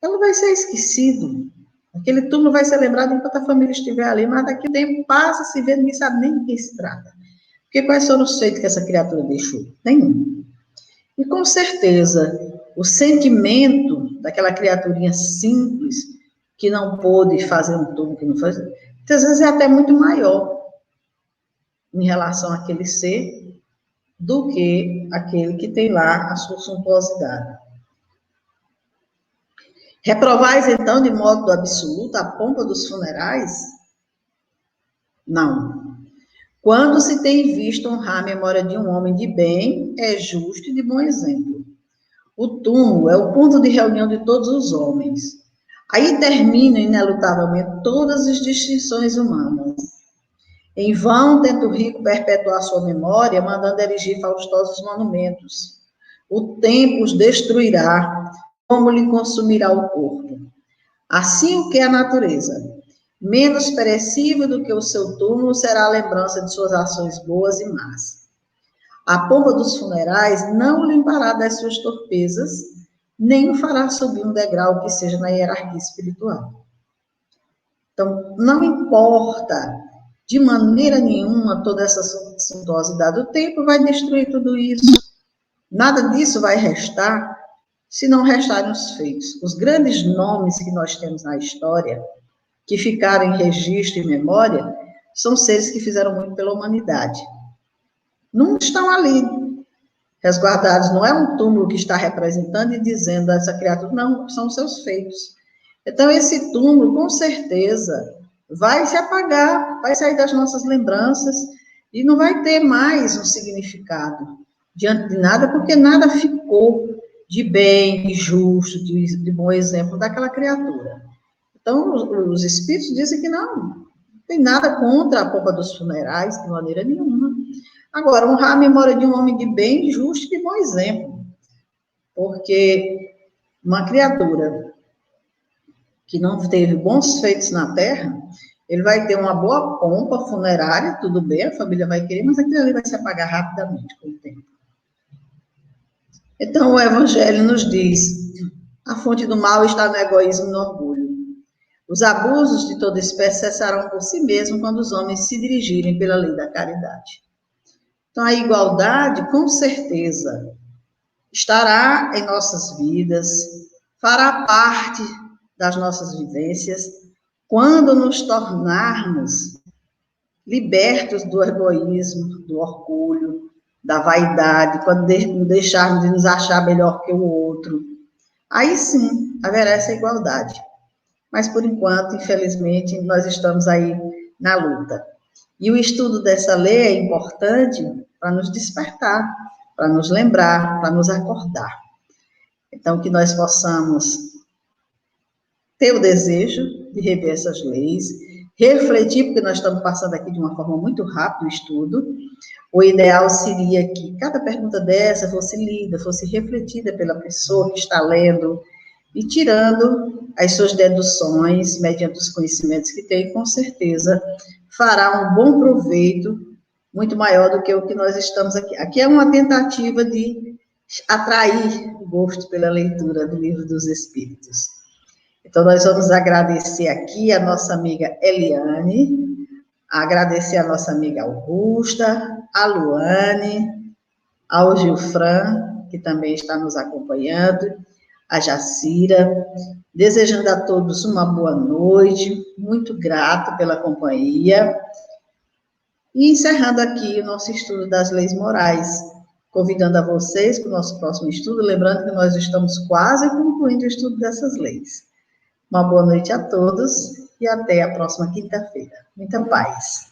ela vai ser esquecido. Aquele túmulo vai ser lembrado enquanto a família estiver ali, mas daqui a tempo passa, se vê, ninguém sabe nem de quem se trata. Porque quais foram os feitos que essa criatura deixou? Nenhum. E com certeza, o sentimento daquela criaturinha simples, que não pôde fazer um túmulo, que não faz, muitas vezes é até muito maior em relação àquele ser do que aquele que tem lá a sua suntuosidade. Reprovais, então, de modo absoluto a pompa dos funerais? Não. Quando se tem visto honrar a memória de um homem de bem, é justo e de bom exemplo. O túmulo é o ponto de reunião de todos os homens. Aí terminam, inelutavelmente, todas as distinções humanas. Em vão tenta o rico perpetuar sua memória, mandando erigir faustosos monumentos. O tempo os destruirá, como lhe consumirá o corpo. Assim o que é a natureza. Menos perecível do que o seu túmulo será a lembrança de suas ações boas e más. A pompa dos funerais não o limpará das suas torpezas, nem o fará subir um degrau que seja na hierarquia espiritual. Então, não importa de maneira nenhuma toda essa suntuosidade. O tempo vai destruir tudo isso. Nada disso vai restar se não restarem os feitos. Os grandes nomes que nós temos na história, que ficaram em registro e memória, são seres que fizeram muito pela humanidade. Não estão ali resguardados, não é um túmulo que está representando e dizendo a essa criatura, não, são os seus feitos. Então, esse túmulo, com certeza, vai se apagar, vai sair das nossas lembranças e não vai ter mais um significado diante de nada, porque nada ficou de bem, de justo, de bom exemplo daquela criatura. Então, os espíritos dizem que não tem nada contra a pompa dos funerais, de maneira nenhuma. Agora, honrar a memória de um homem de bem, justo e de bom exemplo. Porque uma criatura que não teve bons feitos na Terra, ele vai ter uma boa pompa funerária, tudo bem, a família vai querer, mas aquilo ali vai se apagar rapidamente com o tempo. Então, o Evangelho nos diz, a fonte do mal está no egoísmo e no orgulho. Os abusos de toda espécie cessarão por si mesmos quando os homens se dirigirem pela lei da caridade. Então, a igualdade, com certeza, estará em nossas vidas, fará parte das nossas vivências, quando nos tornarmos libertos do egoísmo, do orgulho, da vaidade, quando deixarmos de nos achar melhor que o outro. Aí sim, haverá essa igualdade. Mas, por enquanto, infelizmente, nós estamos aí na luta. E o estudo dessa lei é importante para nos despertar, para nos lembrar, para nos acordar. Então, que nós possamos ter o desejo de rever essas leis, refletir, porque nós estamos passando aqui de uma forma muito rápida o estudo. O ideal seria que cada pergunta dessa fosse lida, fosse refletida pela pessoa que está lendo e tirando as suas deduções, mediante os conhecimentos que tem, com certeza fará um bom proveito, muito maior do que o que nós estamos aqui. Aqui é uma tentativa de atrair o gosto pela leitura do Livro dos Espíritos. Então, nós vamos agradecer aqui a nossa amiga Eliane, agradecer a nossa amiga Augusta, a Luane, ao Gilfran, que também está nos acompanhando, a Jacira, desejando a todos uma boa noite, muito grato pela companhia, e encerrando aqui o nosso estudo das leis morais, convidando a vocês para o nosso próximo estudo, lembrando que nós estamos quase concluindo o estudo dessas leis. Uma boa noite a todos e até a próxima quinta-feira. Muita paz.